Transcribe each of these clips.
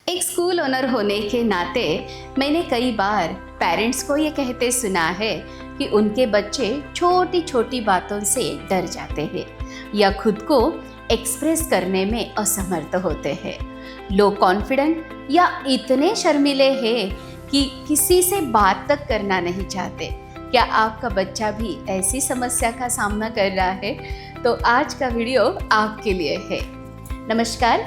एक school owner होने के नाते मैंने कई बार पेरेंट्स को ये कहते सुना है कि उनके बच्चे छोटी छोटी बातों से डर जाते हैं या खुद को एक्सप्रेस करने में असमर्थ होते हैं, लो कॉन्फिडेंट या इतने शर्मीले हैं कि किसी से बात तक करना नहीं चाहते। क्या आपका बच्चा भी ऐसी समस्या का सामना कर रहा है? तो आज का वीडियो आपके लिए है। नमस्कार,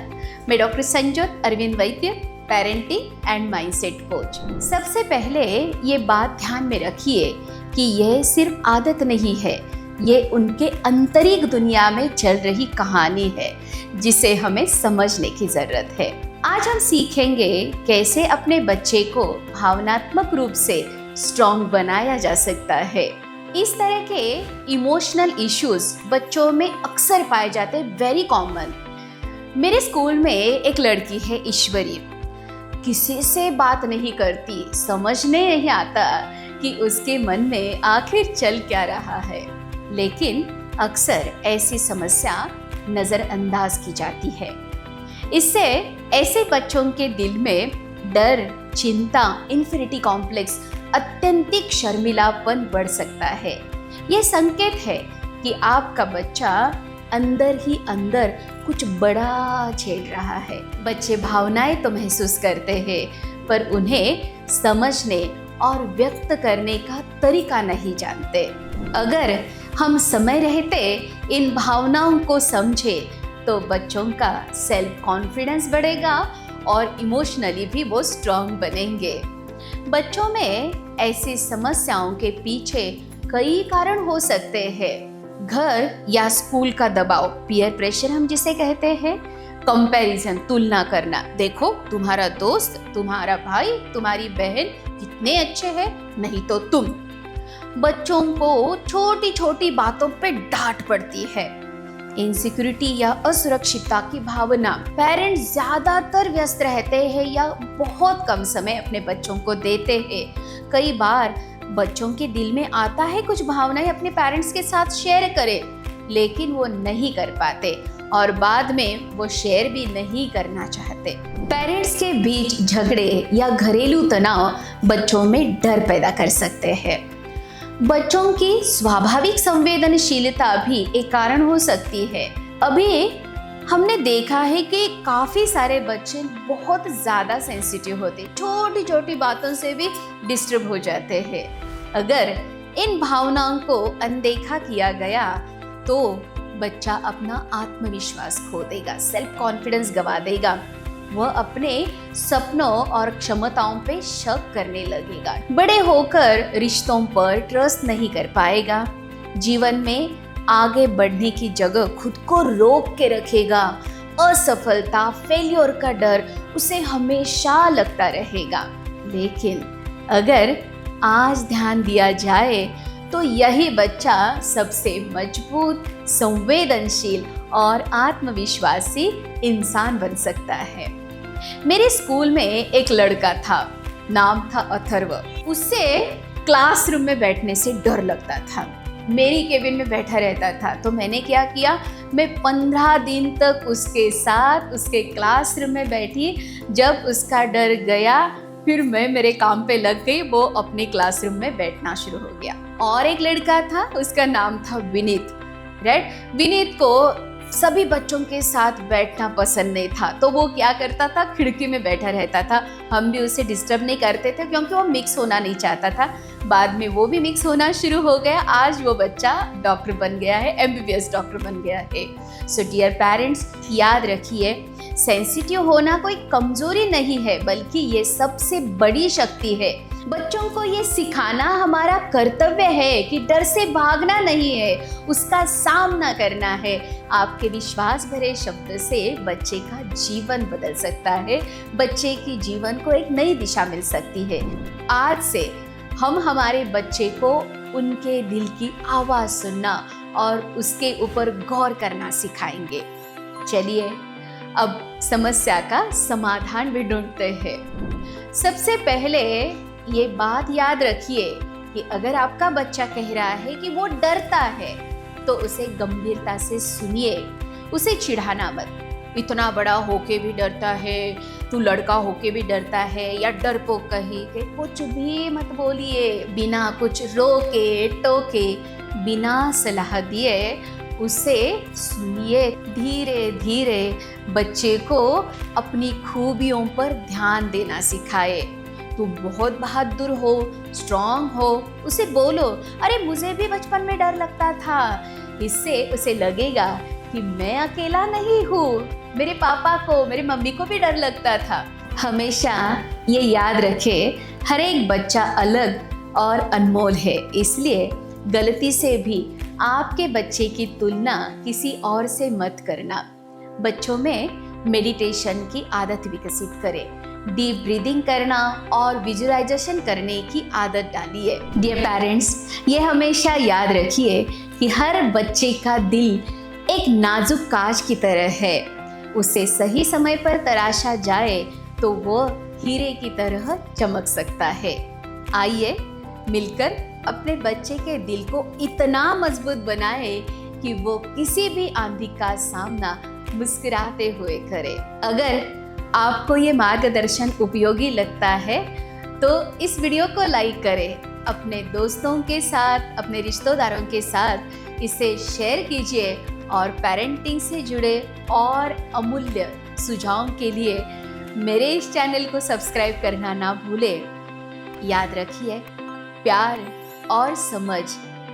मैं doctor Sanjyot Arvind Vaidya, parenting and mindset coach. सबसे पहले ये बात ध्यान में रखिए कि यह सिर्फ आदत नहीं है, ये उनके आंतरिक दुनिया में चल रही कहानी है जिसे हमें समझने की जरूरत है। आज हम सीखेंगे कैसे अपने बच्चे को भावनात्मक रूप से स्ट्रॉन्ग बनाया जा सकता है। इस तरह के इमोशनल इश्यूज बच्चों में अक्सर पाए जाते हैं, वेरी कॉमन। मेरे स्कूल में एक लड़की है ईश्वरी, किसी से बात नहीं करती, समझने नहीं आता कि उसके मन में आखिर चल क्या रहा है। लेकिन अक्सर ऐसी समस्या नज़रअंदाज की जाती है। इससे ऐसे बच्चों के दिल में डर, चिंता, इन्फिनिटी कॉम्प्लेक्स, अत्यंतिक शर्मिलापन बढ़ सकता है। यह संकेत है कि आपका बच्चा अंदर ही अंदर कुछ बड़ा छेड़ रहा है। बच्चे भावनाएं तो महसूस करते हैं पर उन्हें समझने और व्यक्त करने का तरीका नहीं जानते। अगर हम समय रहते इन भावनाओं को समझे तो बच्चों का सेल्फ कॉन्फिडेंस बढ़ेगा और इमोशनली भी वो स्ट्रॉन्ग बनेंगे। बच्चों में ऐसी समस्याओं के पीछे कई कारण हो सकते हैं। घर या स्कूल का दबाव, पीयर प्रेशर हम जिसे कहते हैं, कंपैरिजन, तुलना करना, देखो तुम्हारा दोस्त, तुम्हारा भाई, तुम्हारी बहन कितने अच्छे हैं, नहीं तो तुम। बच्चों को छोटी छोटी बातों पे डांट पड़ती है। इनसिक्योरिटी या असुरक्षितता की भावना, पेरेंट्स ज्यादातर व्यस्त रहते हैं या बहुत कम समय अपने बच्चों को देते हैं। कई बार बच्चों के दिल में आता है कुछ भावनाएं अपने पेरेंट्स के साथ शेयर करें, लेकिन वो नहीं कर पाते और बाद में वो शेयर भी नहीं करना चाहते। पेरेंट्स के बीच झगड़े या घरेलू तनाव बच्चों में डर पैदा कर सकते हैं। बच्चों की स्वाभाविक संवेदनशीलता भी एक कारण हो सकती है। अभी हमने देखा है कि काफ़ी सारे बच्चे बहुत ज़्यादा सेंसिटिव होते, छोटी छोटी बातों से भी डिस्टर्ब हो जाते हैं। अगर इन भावनाओं को अनदेखा किया गया तो बच्चा अपना आत्मविश्वास खो देगा, सेल्फ कॉन्फिडेंस गवा देगा। वह अपने सपनों और क्षमताओं पे शक करने लगेगा। बड़े होकर रिश्तों पर ट्रस्ट नहीं कर पाएगा। जीवन में आगे बढ़ने की जगह खुद को रोक के रखेगा। असफलता, फेलियर का डर उसे हमेशा लगता रहेगा। लेकिन अगर आज ध्यान दिया जाए तो यही बच्चा सबसे मजबूत, संवेदनशील और आत्मविश्वासी इंसान बन सकता है। मेरे स्कूल में एक लड़का था, नाम था अथर्व। उसे क्लासरूम में बैठने से डर लगता था। मेरी केबिन में बैठा रहता था। तो मैंने क्या किया, मैं 15 दिन तक उसके साथ उसके क्लासरूम में बैठी। जब उसका डर गया फिर मैं मेरे काम पे लग गई, वो अपने क्लासरूम में बैठना शुरू हो गया। और एक लड़का था, उसका नाम था विनीत। राइट, विनीत को सभी बच्चों के साथ बैठना पसंद नहीं था, तो वो क्या करता था, खिड़की में बैठा रहता था। हम भी उसे डिस्टर्ब नहीं करते थे क्योंकि वो मिक्स होना नहीं चाहता था। बाद में वो भी मिक्स होना शुरू हो गया। आज वो बच्चा डॉक्टर बन गया है, MBBS डॉक्टर बन गया है। सो डियर पेरेंट्स, याद रखिए, सेंसिटिव होना कोई कमजोरी नहीं है, बल्कि ये सबसे बड़ी शक्ति है। बच्चों को ये सिखाना हमारा कर्तव्य है कि डर से भागना नहीं है, उसका सामना करना है। आपके विश्वास भरे शब्द से बच्चे का जीवन बदल सकता है, बच्चे की जीवन को एक नई दिशा मिल सकती है। आज से हम हमारे बच्चे को उनके दिल की आवाज़ सुनना और उसके ऊपर गौर करना सिखाएंगे। चलिए अब समस्या का समाधान भी ढूंढते हैं। सबसे पहले ये बात याद रखिए कि अगर आपका बच्चा कह रहा है कि वो डरता है तो उसे गंभीरता से सुनिए, उसे चिढ़ाना मत। इतना बड़ा होके भी डरता है, तू लड़का होके भी डरता है, या डरपोक कही के कुछ भी मत बोलिए। बिना कुछ रोके टोके, बिना सलाह दिए उसे सुनिए। धीरे धीरे बच्चे को अपनी खूबियों पर ध्यान देना सिखाए। तू बहुत बहादुर हो, स्ट्रांग हो, उसे बोलो, अरे मुझे भी बचपन में डर लगता था। इससे उसे लगेगा कि मैं अकेला नहीं हूँ, मेरे पापा को, मेरी मम्मी को भी डर लगता था। हमेशा ये याद रखे, हर एक बच्चा अलग और अनमोल है, इसलिए गलती से भी आपके बच्चे की तुलना किसी और से मत करना। बच्चों में मेडिटेशन की आदत विकसित करें, डीप ब्रीदिंग करना और विजुअलाइजेशन करने की आदत डालिए। डियर पेरेंट्स, ये हमेशा याद रखिए कि हर बच्चे का दिल एक नाजुक कांच की तरह है। उसे सही समय पर तराशा जाए तो वो हीरे की तरह चमक सकता है। आइए मिलकर अपने बच्चे के दिल को इतना मजबूत बनाए कि वो किसी भी आंधी का सामना मुस्कुराते हुए करे। अगर आपको ये मार्गदर्शन उपयोगी लगता है तो इस वीडियो को लाइक करें, अपने दोस्तों के साथ, अपने रिश्तेदारों के साथ इसे शेयर कीजिए और पेरेंटिंग से जुड़े और अमूल्य सुझावों के लिए मेरे इस चैनल को सब्सक्राइब करना ना भूलें। याद रखिए, प्यार और समझ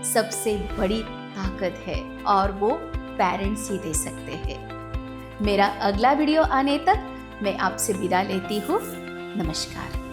सबसे बड़ी ताकत है और वो पेरेंट्स ही दे सकते हैं। मेरा अगला वीडियो आने तक मैं आपसे विदा लेती हूँ। नमस्कार।